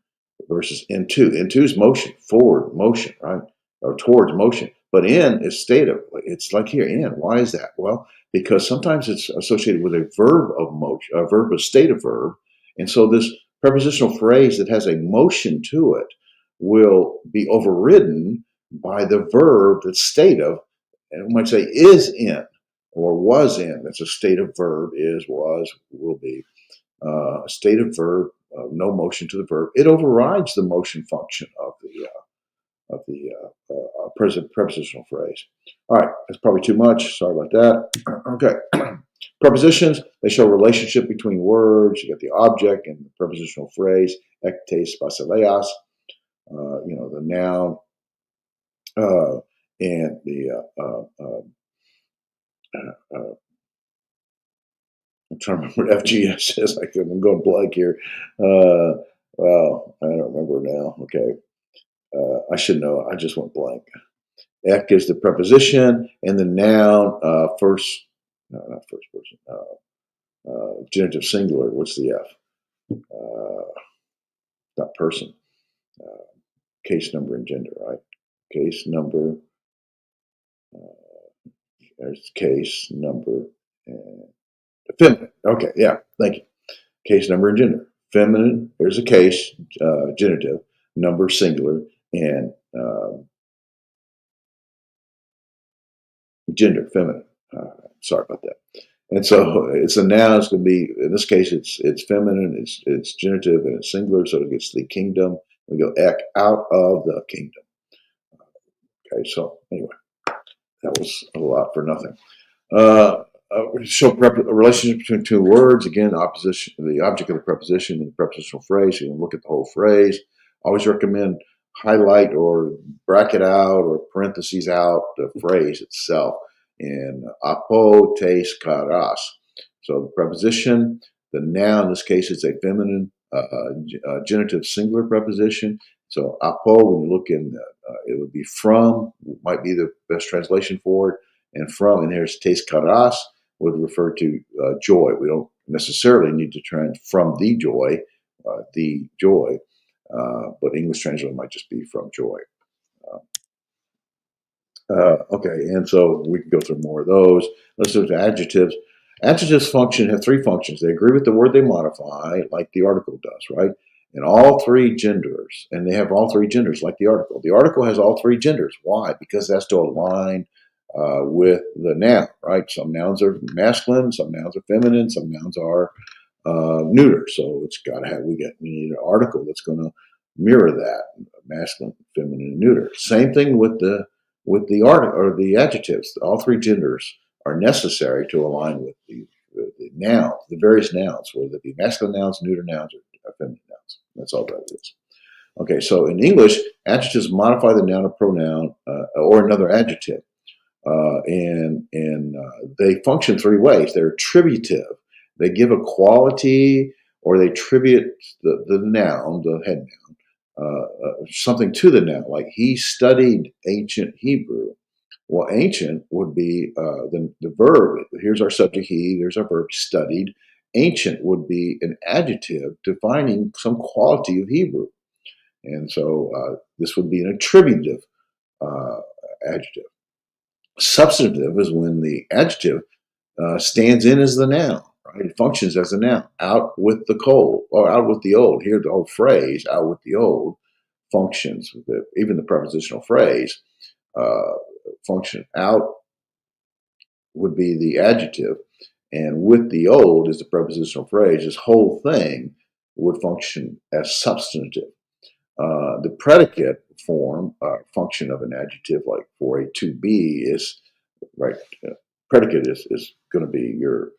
versus into. Into is motion, forward motion, right? Or towards motion. But in is stative. It's like here, in. Why is that? Well, because sometimes it's associated with a verb of motion, a verb, a stative verb. And so this prepositional phrase that has a motion to it will be overridden by the verb that's stative, and we might say is in or was in. That's a stative verb, is, was, will be. A stative verb, no motion to the verb. It overrides the motion function of the prepositional phrase. All right, that's probably too much. Sorry about that. Okay. Prepositions, they show a relationship between words. You got the object and the prepositional phrase, ektes basileas, the noun, and the I'm trying to remember what FGS is. I'm going blank here. Well, I don't remember now. Okay. I should know. I just went blank. Ek is the preposition, and the noun, not first person, genitive singular. What's the F? Not person. Case, number, and gender, right? Case, number, there's case, number, and feminine. Okay, yeah, thank you. Case, number, and gender. Feminine, there's a case, genitive, number, singular, and gender, feminine. Sorry about that. And so it's a noun. It's going to be, in this case, it's feminine, it's genitive, and it's singular, so it gets the kingdom. We go ek, out of the kingdom. Okay, so anyway, that was a lot for nothing. Show a relationship between two words. Again, opposition, the object of the preposition and the prepositional phrase. You can look at the whole phrase. Always recommend highlight or bracket out or parentheses out the phrase itself. And apo, tes, karas. So the preposition, the noun in this case is a feminine genitive singular preposition. So apo, when you look in, it would be from, might be the best translation for it. And from, and here's tes karas, would refer to joy. We don't necessarily need to translate from the joy, but English translation might just be from joy. Okay, and so we can go through more of those. Let's look at adjectives. Adjectives have three functions. They agree with the word they modify, like the article does, right? And all three genders, and they have all three genders, like the article. The article has all three genders. Why? Because it has to align with the noun, right? Some nouns are masculine, some nouns are feminine, some nouns are neuter. So it's got to have, we need an article that's going to mirror that, masculine, feminine, and neuter. Same thing with the art or the adjectives. All three genders are necessary to align with the nouns, the various nouns, whether it be masculine nouns, neuter nouns, or feminine nouns. That's all that is. Okay, so in English, adjectives modify the noun or pronoun or another adjective. They function three ways. They're attributive. They give a quality or they attribute the noun, the head noun, something to the noun. Like he studied ancient Hebrew. Well, ancient would be the verb. Here's our subject, he. There's our verb, studied. Ancient would be an adjective defining some quality of Hebrew. And so this would be an attributive adjective. Substantive is when the adjective stands in as the noun, right? It functions as a noun. Out with the cold, or out with the old. Here, the whole phrase, out with the old, functions. Even the prepositional phrase function. Out would be the adjective, and with the old is the prepositional phrase. This whole thing would function as substantive. The predicate form function of an adjective, like for a to be, is right. Predicate is going to be your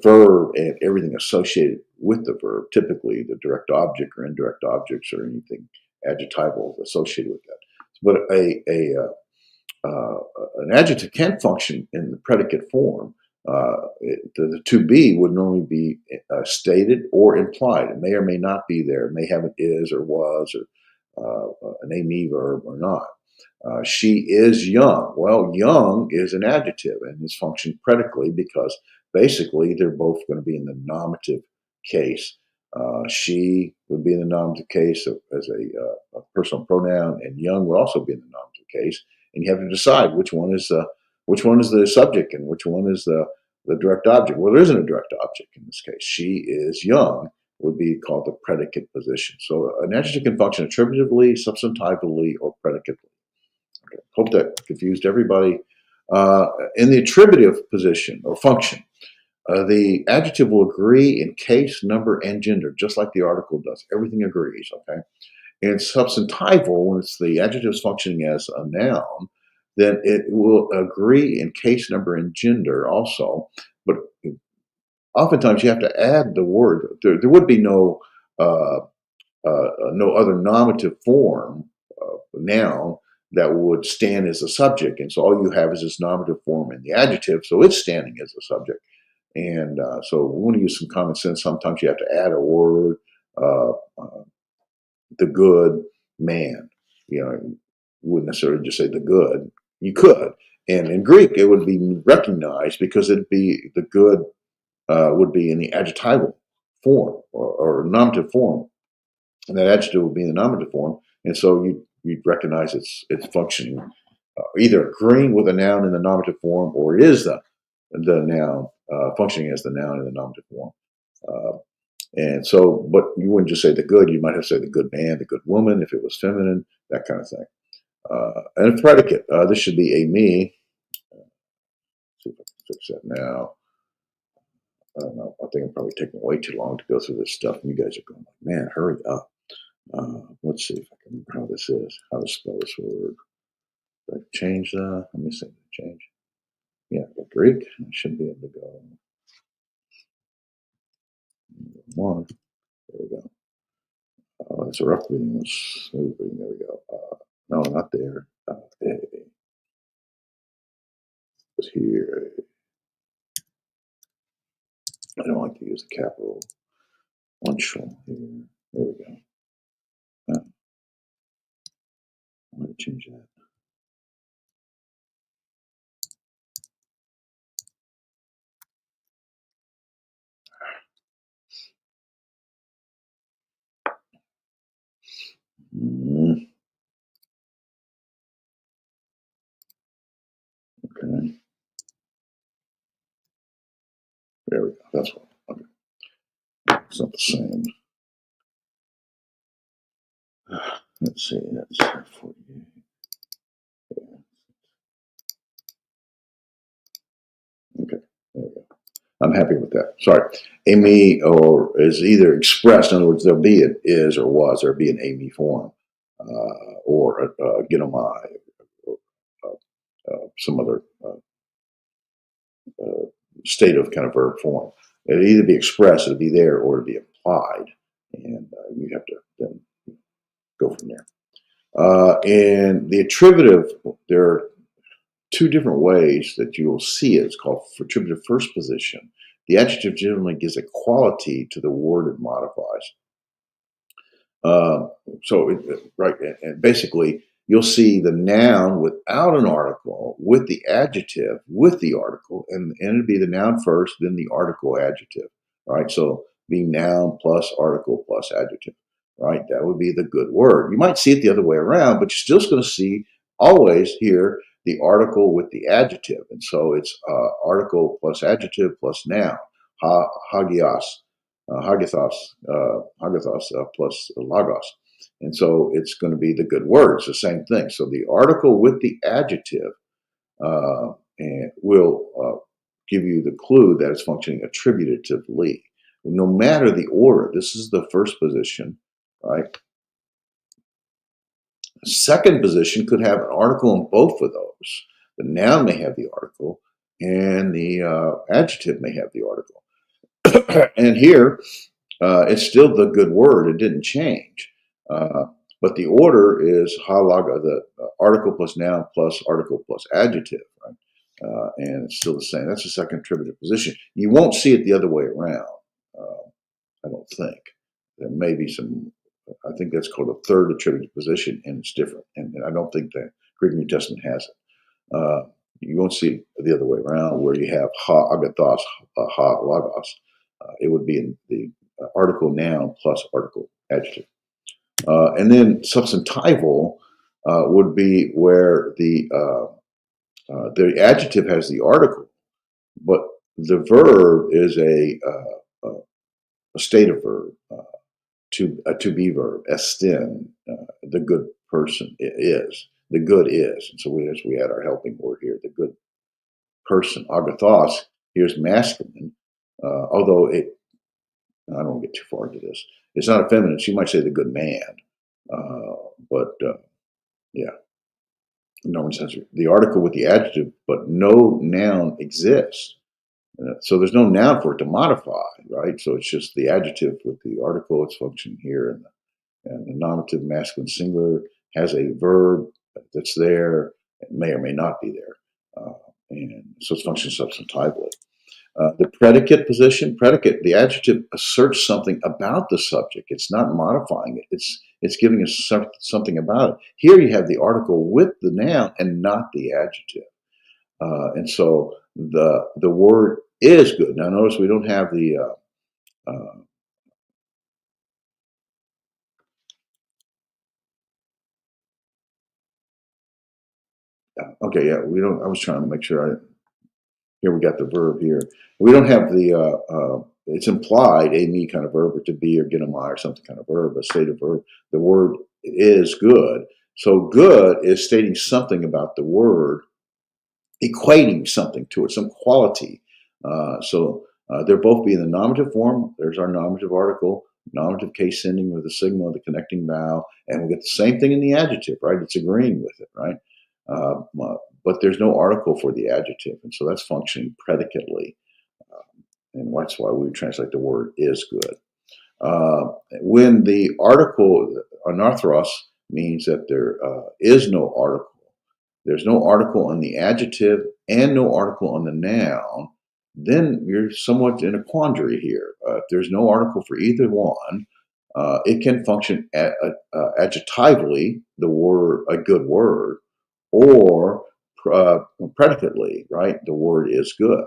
verb and everything associated with the verb. Typically, the direct object or indirect objects or anything adjectival associated with that. But an adjective can function in the predicate form. The to be would normally be stated or implied. It may or may not be there. It may have an is or was or an ame verb or not. She is young. Well, young is an adjective and is functioning predicatively because basically they're both going to be in the nominative case. She would be in the nominative case as a personal pronoun, and young would also be in the nominative case. And you have to decide which one is the subject and which one is the direct object. Well, there isn't a direct object in this case. She is young would be called the predicate position. So an adjective can function attributively, substantively, or predicatively. Okay. Hope that confused everybody. In the attributive position or function, the adjective will agree in case, number, and gender, just like the article does. Everything agrees, okay? In substantival, when it's the adjective is functioning as a noun, then it will agree in case, number, and gender also. But oftentimes you have to add the word. There would be no other nominative form, noun, that would stand as a subject. And so all you have is this nominative form in the adjective, so it's standing as a subject. And so we want to use some common sense. Sometimes you have to add a word, the good man. You wouldn't necessarily just say the good. You could. And in Greek, it would be recognized because it'd be the good would be in the adjectival form or nominative form. And that adjective would be in the nominative form. And so you'd recognize its functioning, either agreeing with a noun in the nominative form or it is the noun functioning as the noun in the nominative form. And so, but you wouldn't just say the good, you might have to say the good man, the good woman, if it was feminine, that kind of thing. And a predicate, this should be a me. See if I can fix that now. I don't know. I think I'm probably taking way too long to go through this stuff. And you guys are going like, man, hurry up. Let's see if I can remember how this is, how to spell this word. Did I change that? Let me see. Change. Yeah, the Greek. I should be able to go. One. There we go. It's a rough reading. Smooth reading. There we go. No, not there. It was here. I don't like to use a capital punctual here. There we go. I'm going to change that. Okay. There we go. That's what. Okay. It's not the same. Let's see. That's 48. I'm happy with that. Sorry. A me or is either expressed. In other words, there'll be an is or was. There'll be an a me form or get a my or some other state of kind of verb form. It'll either be expressed, it'll be there, or it'll be applied. And you have to then go from there. And the attributive, there are two different ways that you will see it. It's called attributive first position. The adjective generally gives a quality to the word it modifies. Right, and basically, you'll see the noun without an article, with the adjective, with the article, and it'd be the noun first, then the article adjective. Right, so being noun plus article plus adjective. Right, that would be the good word. You might see it the other way around, but you're still going to see always here the article with the adjective, and so it's article plus adjective plus noun. Hagios, Hagathos plus logos. And so it's going to be the good word. It's the same thing. So the article with the adjective and will give you the clue that it's functioning attributively. No matter the order, this is the first position, right? The second position could have an article in both of those. The noun may have the article, and the adjective may have the article. And here, it's still the good word. It didn't change. But the order is halaga, the article plus noun plus article plus adjective, right? And it's still the same. That's the second attributive position. You won't see it the other way around, I don't think. There may be some, I think that's called a third attributive position, and it's different. And I don't think the Greek New Testament has it. You won't see it the other way around where you have ha agathos, ha logos. It would be in the article noun plus article adjective. And then substantival would be where the adjective has the article, but the verb is a state of verb, a to be verb, estin, the good person is, the good is. And so we add our helping word here, the good person. Agathos, here's masculine, although I don't get too far into this. It's not a feminine. She might say the good man, but yeah. No one says the article with the adjective, but no noun exists. So there's no noun for it to modify, right? So it's just the adjective with the article. It's functioning here, and the nominative masculine singular has a verb that's there. It may or may not be there, and so it's functioning substantively. The predicate position, the adjective asserts something about the subject. It's not modifying it. It's giving us something about it. Here you have the article with the noun and not the adjective. And so the word is good. Now notice we don't have the okay, yeah, we don't. I was trying to make sure here we got the verb here. We don't have the it's implied a me kind of verb or to be or get a my or something kind of verb, a state of verb. The word is good. So good is stating something about the word, equating something to it, some quality. They're both be in the nominative form. There's our nominative article, nominative case ending with the sigma, the connecting vowel, and we get the same thing in the adjective, right? It's agreeing with it, right? But there's no article for the adjective, and so that's functioning predicately, and that's why we translate the word is good. When the article anarthros means that there is no article, there's no article on the adjective and no article on the noun, then you're somewhat in a quandary here. If there's no article for either one, it can function adjectively, the word, a good word, or predicately, right? The word is good.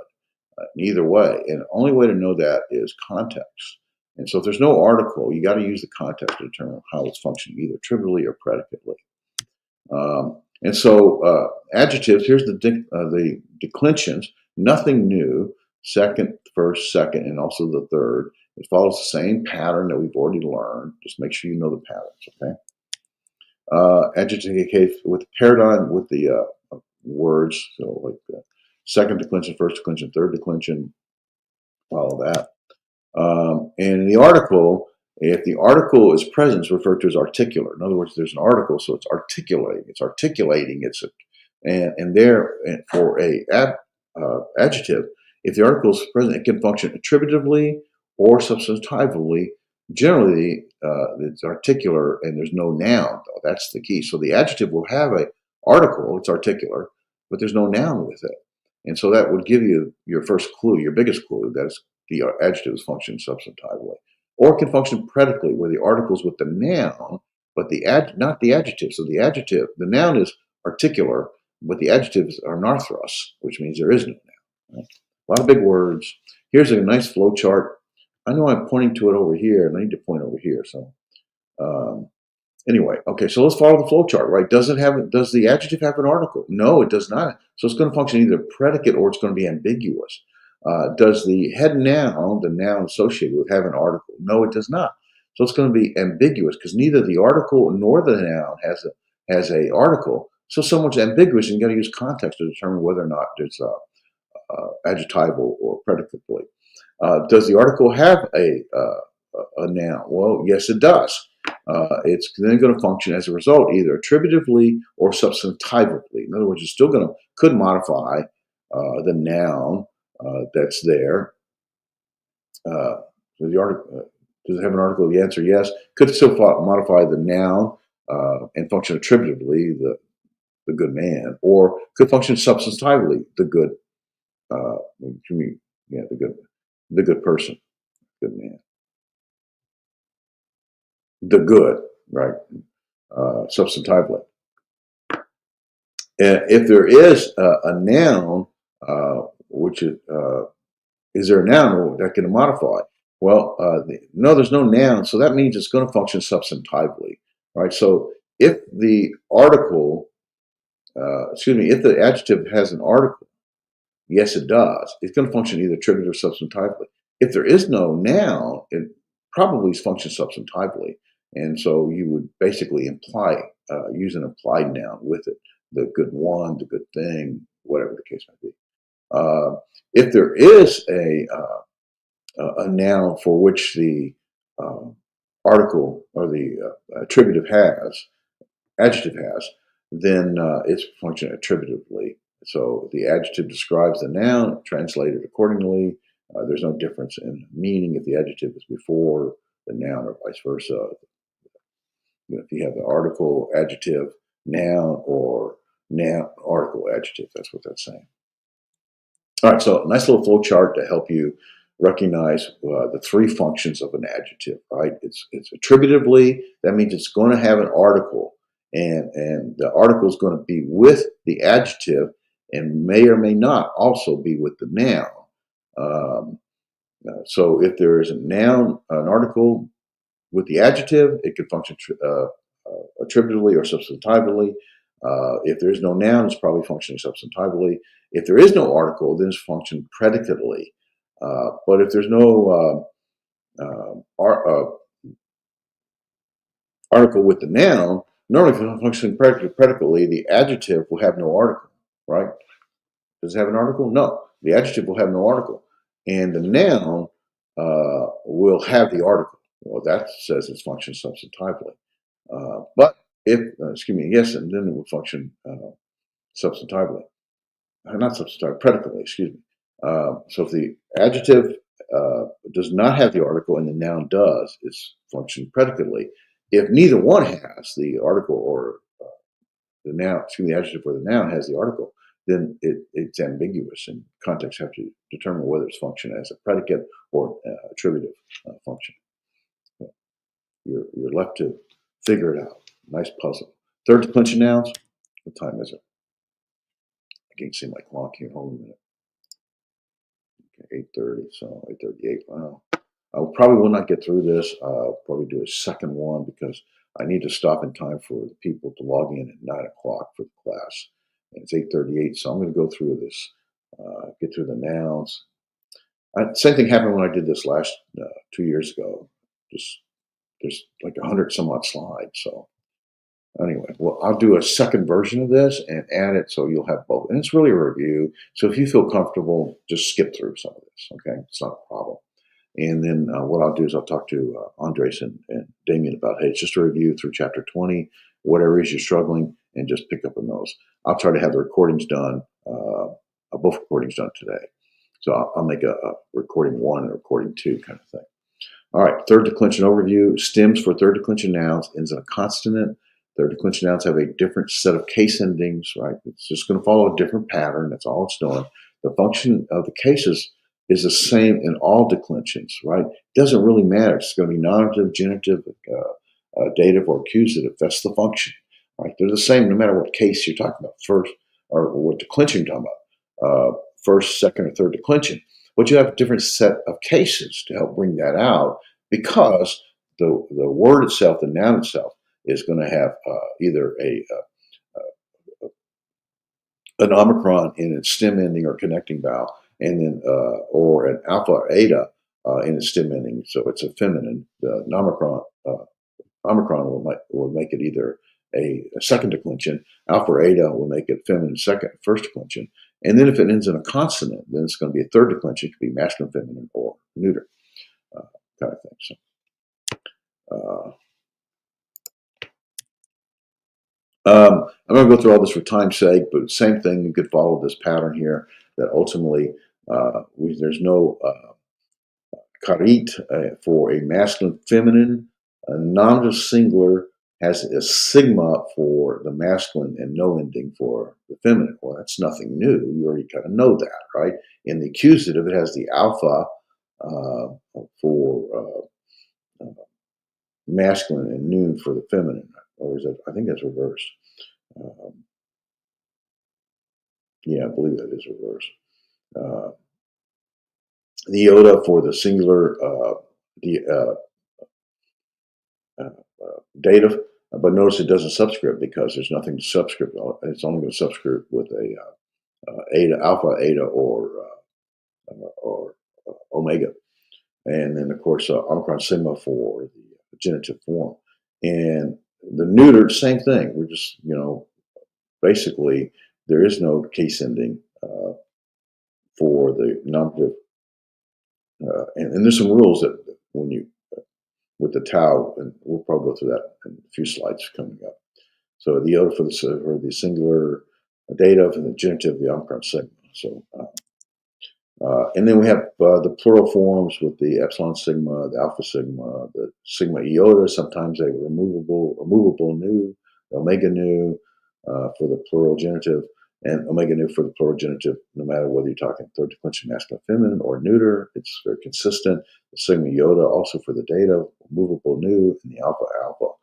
Either way. And the only way to know that is context. And so if there's no article, you got to use the context to determine how it's functioning, either trivially or predicately. And so adjectives, here's the declensions, nothing new, second, first, second, and also the third. It follows the same pattern that we've already learned. Just make sure you know the patterns, okay? Adjective with the paradigm, with the words, so like second declension, first declension, third declension, Follow that. And in the article, if the article is present, it's referred to as articular. In other words, there's an article, so it's articulating. It's articulating. And there for a adjective, if the article is present, it can function attributively or substantively. Generally, it's articular, and there's no noun. Though. That's the key. So the adjective will have a article. It's articular, but there's no noun with it. And so that would give you your first clue, your biggest clue, that the adjectives function substantively. Or it can function predicately, where the article's with the noun, but not the adjective. So the noun is articular, but the adjectives are narthrus, which means there is no noun. Right? A lot of big words. Here's a nice flow chart. I know I'm pointing to it over here, and I need to point over here. So anyway, okay, so let's follow the flow chart, right? Does the adjective have an article? No, it does not. So it's going to function either predicate or it's going to be ambiguous. Does the head noun, the noun associated with, have an article? No, it does not. So it's going to be ambiguous because neither the article nor the noun has a article. So someone's ambiguous, and you got to use context to determine whether or not it's adjectival or predicately. Does the article have a noun? Well, yes, it does. It's then going to function as a result either attributively or substantively. In other words, it's still could modify the noun that's there. So the article does it have an article? The answer yes. Could still modify the noun and function attributively, the good man, or could function substantively, the good. The good person, good man, the good, right? Substantively. If there is a noun, which is there a noun that can modify? Well, no, there's no noun, so that means it's going to function substantively, right? So if the article, if the adjective has an article, yes, it does. It's going to function either attributive or substantively. If there is no noun, it probably functions substantively, and so you would basically use an implied noun with it, the good one, the good thing, whatever the case may be. If there is a noun for which the article or the adjective has, then it's function attributively. So the adjective describes the noun, translated accordingly. There's no difference in meaning if the adjective is before the noun or vice versa. If you have the article, adjective, noun, or noun, article, adjective, that's what that's saying. All right, so nice little flow chart to help you recognize the three functions of an adjective, right? It's attributively, that means it's going to have an article, and the article is going to be with the adjective and may or may not also be with the noun. So if there is an article with the adjective, it could function attributively or substantively. If there is no noun, it's probably functioning substantively. If there is no article, then it's functioning predicatively. But if there's no article with the noun, normally if it's functioning predicately, the adjective will have no article, right? Does it have an article? No. The adjective will have no article. And the noun will have the article. Well, that says it's functioning substantively. But if, yes, and then it will function substantively. Not substantively, predicatively, excuse me. So if the adjective does not have the article and the noun does, it's functioning predicately. If neither one has the article or the noun, the adjective or the noun has the article, then it's ambiguous, and context have to determine whether it's functioning as a predicate or attributive function. So you're left to figure it out. Nice puzzle. Third declension nouns. What time is it? I can't see my clock here. Hold on a minute. Okay, 8:30. So 8:38. Wow. I probably will not get through this. I'll probably do a second one because I need to stop in time for the people to log in at 9 o'clock for the class. And it's 8:38, so I'm going to go through this, get through the nouns. Same thing happened when I did this last 2 years ago. Just there's like 100 some odd slides. So Anyway, well, I'll do a second version of this and add it so you'll have both. And it's really a review. So if you feel comfortable, just skip through some of this, okay? It's not a problem. And then what I'll do is I'll talk to Andres and Damien about, hey, it's just a review through chapter 20, whatever it is you're struggling, and just pick up on those. I'll try to have the recordings done, both recordings done today. So I'll make a recording 1 and a recording 2 kind of thing. All right, third declension overview. Stems for third declension nouns ends in a consonant. Third declension nouns have a different set of case endings, right? It's just going to follow a different pattern. That's all it's doing. The function of the cases is the same in all declensions, right? It doesn't really matter. It's going to be nominative, genitive, dative, or accusative. That's the function, right? They're the same no matter what case you're talking about, first, or what declension you're talking about, first, second, or third declension. But you have a different set of cases to help bring that out because the word itself, the noun itself, is going to have either an omicron in its stem ending or connecting vowel, and then or an alpha or eta in its stem ending. So it's a feminine. The omicron will make it either a second declension. Alpha or eta will make it feminine first declension. And then if it ends in a consonant, then it's going to be a third declension. It could be masculine, feminine, or neuter kind of thing. So. I'm going to go through all this for time's sake, but same thing, you could follow this pattern here that ultimately there's no karit for a masculine, feminine. A nominative singular has a sigma for the masculine and no ending for the feminine. Well, that's nothing new. You already kind of know that, right? In the accusative, it has the alpha for masculine and noon for the feminine. Or is that? I think that's reversed. Yeah, I believe that is reversed. The iota for the singular dative, but notice it doesn't subscript because there's nothing to subscript. It's only going to subscript with a eta, alpha, eta, or omega, and then of course omicron sigma for the genitive form, and the neutered, same thing. We're just basically there is no case ending for the nominative, and there's some rules that when you with the tau, and we'll probably go through that in a few slides coming up. So the iota for the singular dative and the genitive, the omicron sigma. So, and then we have the plural forms with the epsilon sigma, the alpha sigma, the sigma iota. Sometimes they were removable nu, omega nu for the plural genitive, and omega nu for the plural genitive, no matter whether you're talking third declension masculine, feminine, or neuter. It's very consistent. The sigma iota also for the dative, removable nu, and the alpha alpha,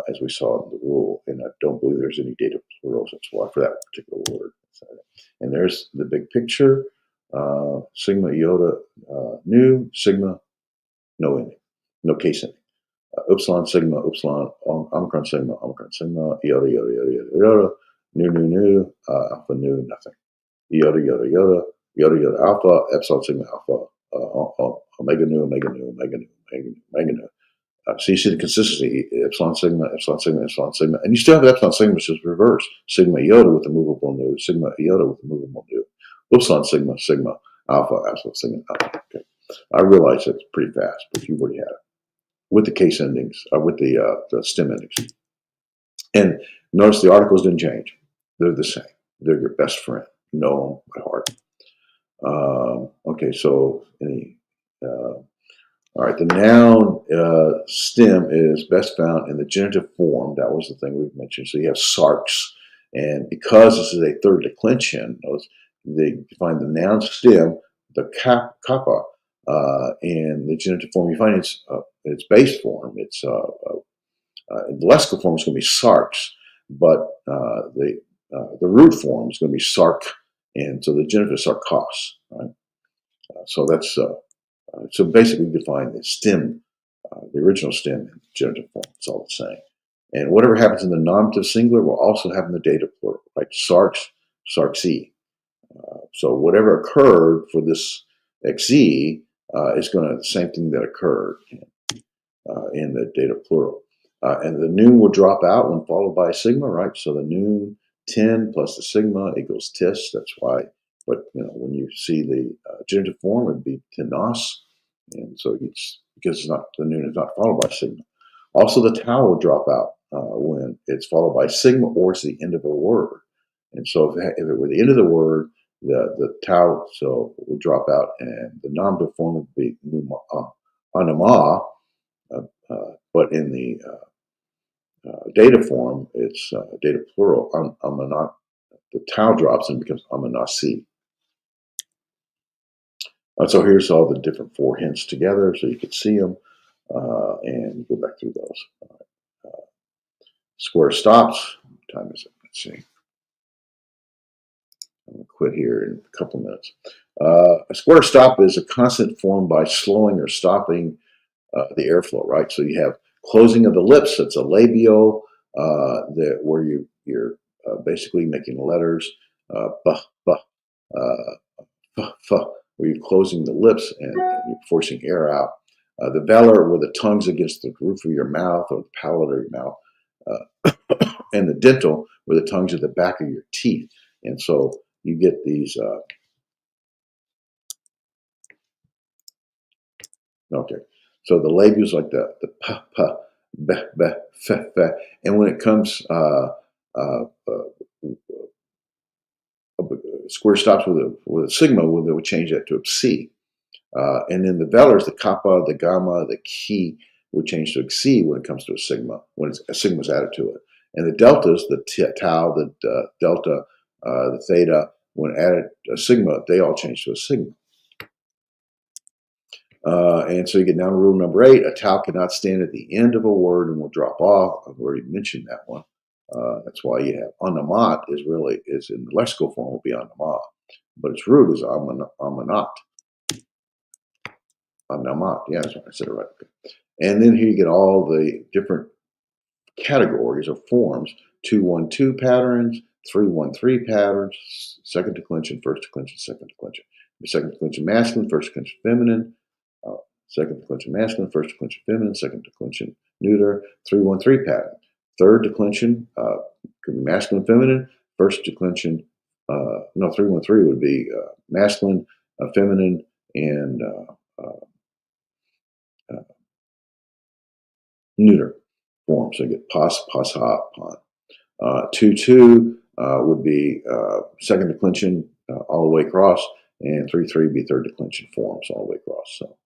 as we saw in the rule. And I don't believe there's any dative plurals. That's why for that particular word. And there's the big picture. Sigma iota nu, sigma no ending, no case ending. Upsilon sigma, upsilon, omicron sigma, iota, iota, iota, iota, iota, nu, alpha nu, nothing. Iota, iota, iota, iota, iota, alpha, epsilon sigma, alpha, omega nu, omega nu, omega nu, omega nu. So you see the consistency, epsilon sigma, epsilon sigma, epsilon sigma. And you still have epsilon sigma, which is reverse. Sigma iota with a movable nu, sigma iota with a movable nu. Upsilon sigma, sigma, alpha, epsilon sigma, alpha. Okay. I realize it's pretty fast, but you've already had it. With the case endings, with the stem endings. And notice the articles didn't change. They're the same. They're your best friend. Know them by heart. Okay, so all right, the noun stem is best found in the genitive form. That was the thing we've mentioned. So you have sarx. And because this is a third declension, they find the noun stem, the kappa, in the genitive form. You find its base form. It's in the lexical form is going to be sarx, but the root form is going to be sark, and so the genitive is sarkos. Right? So that's so basically you define the stem, the original stem in genitive form. It's all the same. And whatever happens in the nominative singular will also happen in the dative plural, like sarx, sarxi. So whatever occurred for this XZ is going to the same thing that occurred in the dative plural. And the noon will drop out when followed by a sigma, right? So the noon, 10 plus the sigma equals tis. That's why, but when you see the genitive form, it would be tenos. And so it's because it's not, the noon is not followed by sigma. Also, the tau will drop out when it's followed by sigma or it's the end of a word. And so if it were the end of the word, the tau so would drop out, and the nominative form would be anima. But in the data form, it's data plural, amanat. The tau drops and becomes amanasi. So here's all the different four hints together so you could see them and go back through those. Square stops. What time is it? Let's see. I'm going to quit here in a couple minutes. A square stop is a constant formed by slowing or stopping the airflow, right? So you have closing of the lips. That's a labial, where you're basically making letters, b, b, f, f, where you're closing the lips and you're forcing air out. The velar, where the tongue's against the roof of your mouth or the palate of your mouth. And the dental, where the tongue's at the back of your teeth. And so you get these. Okay. So the labials like the p, p, b, b, f, f. And when it comes square stops with a sigma, well, they would change that to a psi. And then the velars, the kappa, the gamma, the chi would change to a xi when it comes to a sigma, when a sigma is added to it. And the deltas, the tau, the delta, the theta, when added a sigma, they all change to a sigma. And so you get down to rule number 8. A tau cannot stand at the end of a word and will drop off. I've already mentioned that one. That's why you have anamat is in the lexical form will be anamat, but its root is amanat. Anamat. Yeah, that's right. I said it right. Okay. And then here you get all the different categories or forms: 2-1-2 patterns, 3-1-3 patterns, second declension, first declension, second declension. Second declension masculine, first declension feminine, second declension masculine, first declension feminine, second declension neuter, 3-1-3 pattern. Third declension could be masculine, feminine, first declension, 3-1-3 would be masculine, feminine, and neuter form. So you get pas, pas, ha, pon. 2-2 would be second declension all the way across, and 3-3 would be third declension forms all the way across. So,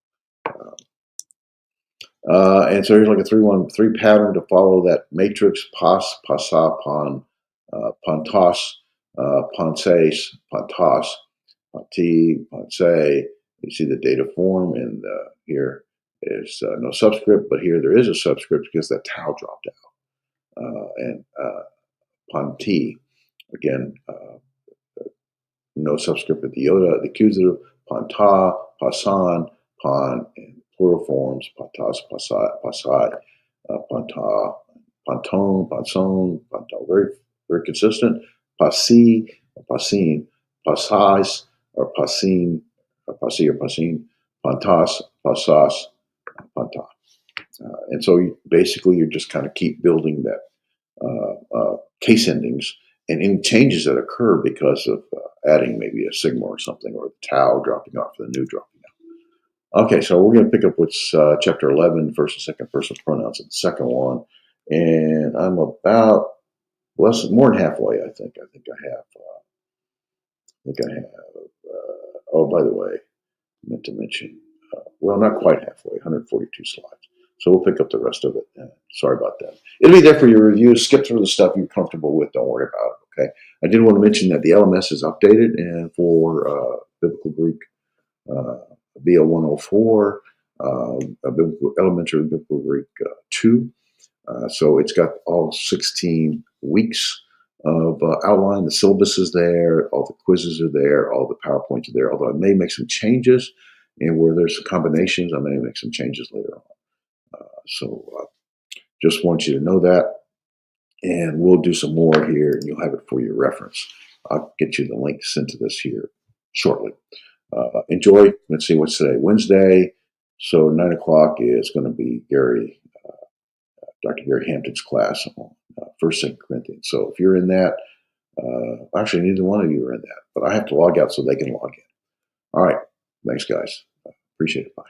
and so here's like a 3-1-3 pattern to follow that matrix: pas, pasa, pon, pontos, ponces, pontos, ponti, ponce. You see the data form, and here is no subscript, but here there is a subscript because that tau dropped out. And ponti, again, no subscript at the iota, the accusative, ponta, pasan, pon, and plural forms: pontas, pasai, ponta, ponton, ponson, ponton. Very, very consistent. Pasi, pasin, pasais, or pasin, pasi or pasin, pontas, pasas, ponta. And so basically you're just kind of keep building that case endings and any changes that occur because of adding maybe a sigma or something, or the tau dropping off, the nu dropping out. Okay, so we're going to pick up with chapter 11, first and second person pronouns, in the second one. And I'm about more than halfway, I think. I think I have. Oh, by the way, I meant to mention, well, not quite halfway, 142 slides. So we'll pick up the rest of it. Sorry about that. It'll be there for your review. Skip through the stuff you're comfortable with. Don't worry about it, okay? I did want to mention that the LMS is updated, and for Biblical Greek BL104, Elementary Biblical Greek 2. So it's got all 16 weeks of outline. The syllabus is there. All the quizzes are there. All the PowerPoints are there. Although I may make some changes, and where there's combinations, I may make some changes later on. So just want you to know that. And we'll do some more here, and you'll have it for your reference. I'll get you the link sent to this here shortly. Enjoy. Let's see, what's today? Wednesday. So 9 o'clock is going to be Gary Dr. Gary Hampton's class on 1st, 2nd Corinthians. So if you're in that, actually neither one of you are in that, but I have to log out so they can log in. All right. Thanks, guys. Appreciate it. Bye.